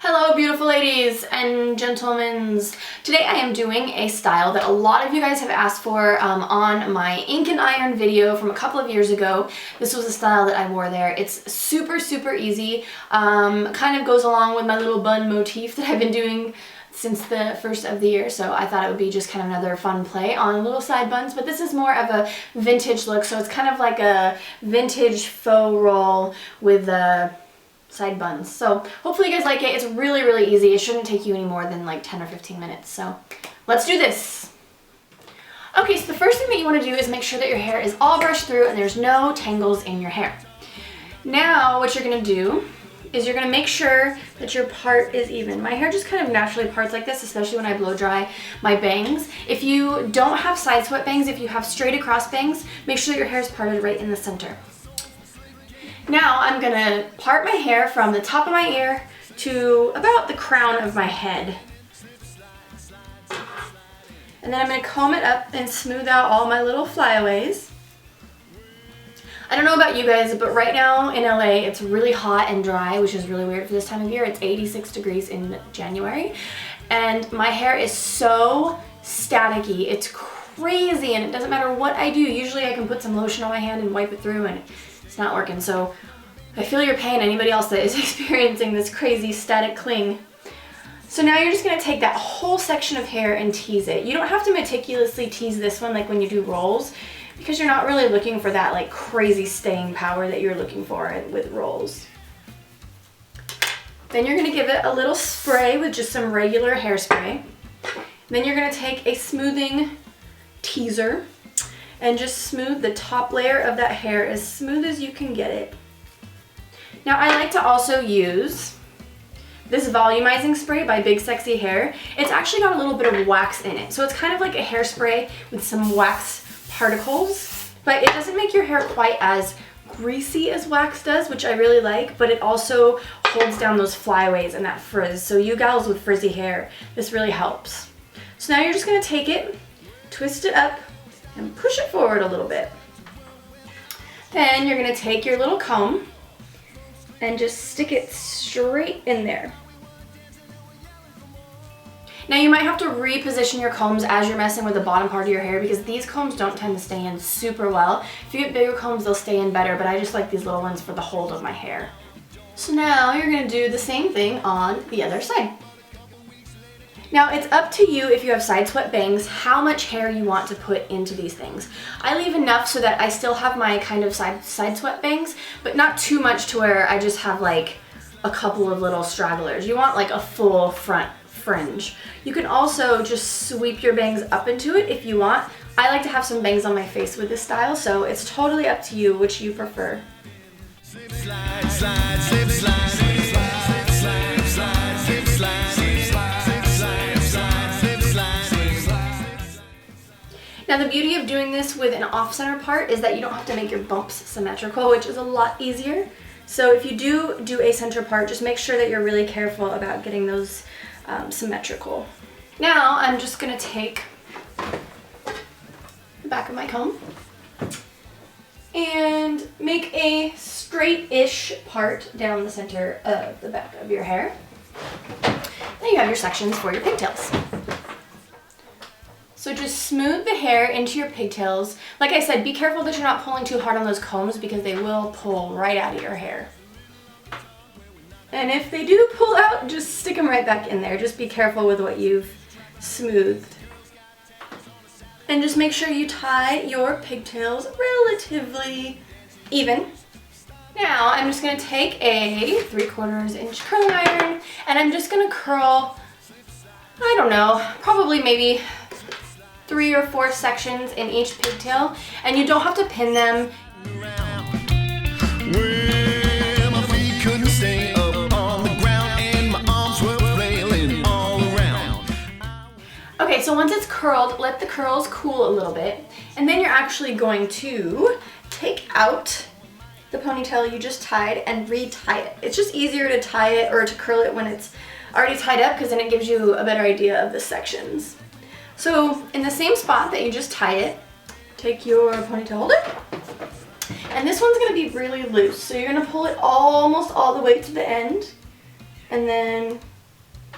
Hello beautiful ladies and gentlemen. Today I am doing a style that a lot of you guys have asked for on my ink and iron video from a couple of years ago. This was a style that I wore there. It's super easy, kind of goes along with my little bun motif that I've been doing since the first of the year, so I thought it would be just kind of another fun play on little side buns, but this is more of a vintage look, so it's kind of like a vintage faux roll with side buns. So hopefully you guys like it. It's really easy. It shouldn't take you any more than like 10 or 15 minutes. So let's do this. Okay, so the first thing that you want to do is make sure that your hair is all brushed through and there's no tangles in your hair. Now what you're going to do is you're going to make sure that your part is even. My hair just kind of naturally parts like this, especially when I blow dry my bangs. If you don't have side swept bangs, if you have straight across bangs, make sure that your hair is parted right in the center. Now I'm going to part my hair from the top of my ear to about the crown of my head. And then I'm going to comb it up and smooth out all my little flyaways. I don't know about you guys, but right now in LA it's really hot and dry, which is really weird for this time of year. It's 86 degrees in January and my hair is so staticky. It's crazy and it doesn't matter what I do. Usually I can put some lotion on my hand and wipe it through and it's not working. So I feel your pain, anybody else that is experiencing this crazy static cling. So now you're just going to take that whole section of hair and tease it. You don't have to meticulously tease this one like when you do rolls, because you're not really looking for that like crazy staying power that you're looking for with rolls. Then you're going to give it a little spray with just some regular hairspray. Then you're going to take a smoothing teaser and just smooth the top layer of that hair as smooth as you can get it. Now I like to also use this volumizing spray by Big Sexy Hair. It's actually got a little bit of wax in it, so it's kind of like a hairspray with some wax particles, but it doesn't make your hair quite as greasy as wax does, which I really like, but it also holds down those flyaways and that frizz. So you gals with frizzy hair, this really helps. So now you're just going to take it, twist it up, and push it forward a little bit. Then you're going to take your little comb and just stick it straight in there. Now you might have to reposition your combs as you're messing with the bottom part of your hair because these combs don't tend to stay in super well. If you get bigger combs, they'll stay in better, but I just like these little ones for the hold of my hair. So now you're going to do the same thing on the other side. Now it's up to you, if you have side swept bangs, how much hair you want to put into these things. I leave enough so that I still have my kind of side swept bangs, but not too much to where I just have like a couple of little stragglers. You want like a full front fringe. You can also just sweep your bangs up into it if you want. I like to have some bangs on my face with this style, so it's totally up to you which you prefer. Slip, slide, slide, slip, slide, slip, slide, slide, slide, slip, slide. Now the beauty of doing this with an off-center part is that you don't have to make your bumps symmetrical, which is a lot easier. So if you do a center part, just make sure that you're really careful about getting those symmetrical. Now I'm just going to take the back of my comb and make a straight-ish part down the center of the back of your hair. Then you have your sections for your pigtails. So just smooth the hair into your pigtails. Like I said, be careful that you're not pulling too hard on those combs because they will pull right out of your hair. And if they do pull out, just stick them right back in there. Just be careful with what you've smoothed. And just make sure you tie your pigtails relatively even. Now I'm just going to take a 3/4 inch curling iron and I'm just going to curl, I don't know, probably maybe 3 or 4 sections in each pigtail, and you don't have to pin them. Okay, so once it's curled, let the curls cool a little bit, and then you're actually going to take out the ponytail you just tied and re-tie it. It's just easier to tie it or to curl it when it's already tied up because then it gives you a better idea of the sections. So in the same spot that you just tied it, take your ponytail holder, and this one's going to be really loose. So you're going to pull it almost all the way to the end, and then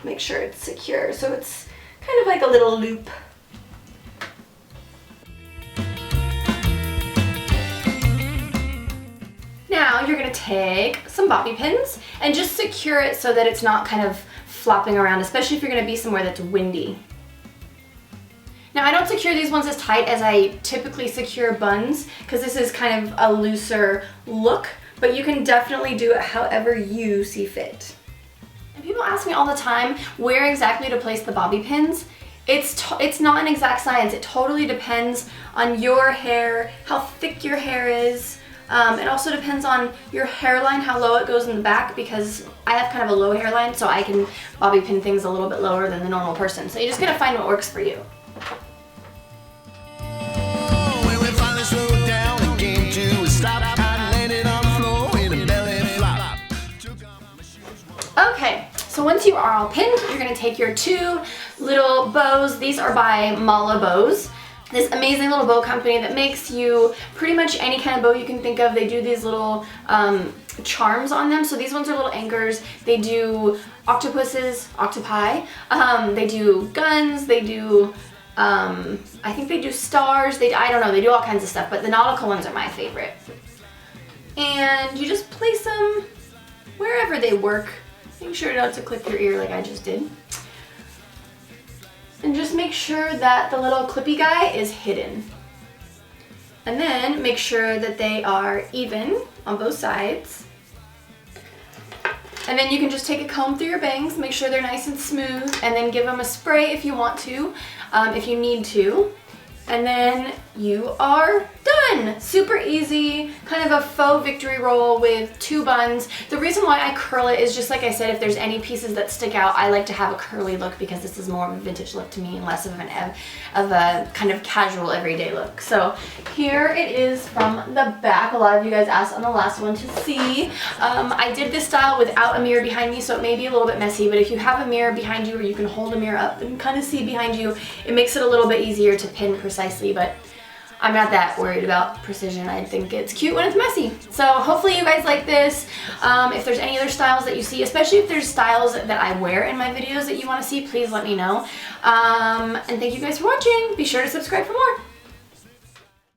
make sure it's secure. So it's kind of like a little loop. Now you're gonna take some bobby pins and just secure it so that it's not kind of flopping around, especially if you're gonna be somewhere that's windy. Now I don't secure these ones as tight as I typically secure buns because this is kind of a looser look, but you can definitely do it however you see fit. And people ask me all the time where exactly to place the bobby pins. It's not an exact science. It totally depends on your hair, how thick your hair is. It also depends on your hairline, how low it goes in the back, because I have kind of a low hairline, so I can bobby pin things a little bit lower than the normal person. So you just gotta find what works for you. Okay, so once you are all pinned, you're gonna take your two little bows. These are by Mala Bows. This amazing little bow company that makes you pretty much any kind of bow you can think of. They do these little charms on them. So these ones are little anchors. They do octopuses, octopi. They do guns. They do, I think they do stars. I don't know, they do all kinds of stuff, but the nautical ones are my favorite. And you just place them wherever they work. Make sure not to clip your ear like I just did. And just make sure that the little clippy guy is hidden. And then make sure that they are even on both sides. And then you can just take a comb through your bangs, make sure they're nice and smooth, and then give them a spray if you want to, if you need to. And then you are done. Super easy, kind of a faux victory roll with two buns. The reason why I curl it is just like I said, if there's any pieces that stick out, I like to have a curly look because this is more of a vintage look to me and less of a kind of casual everyday look. So here it is from the back. A lot of you guys asked on the last one to see. I did this style without a mirror behind me, so it may be a little bit messy, but if you have a mirror behind you or you can hold a mirror up and kind of see behind you, it makes it a little bit easier to pin precisely, but I'm not that worried about precision. I think it's cute when it's messy. So hopefully you guys like this. If there's any other styles that you see, especially if there's styles that I wear in my videos that you want to see, please let me know. And thank you guys for watching. Be sure to subscribe for more.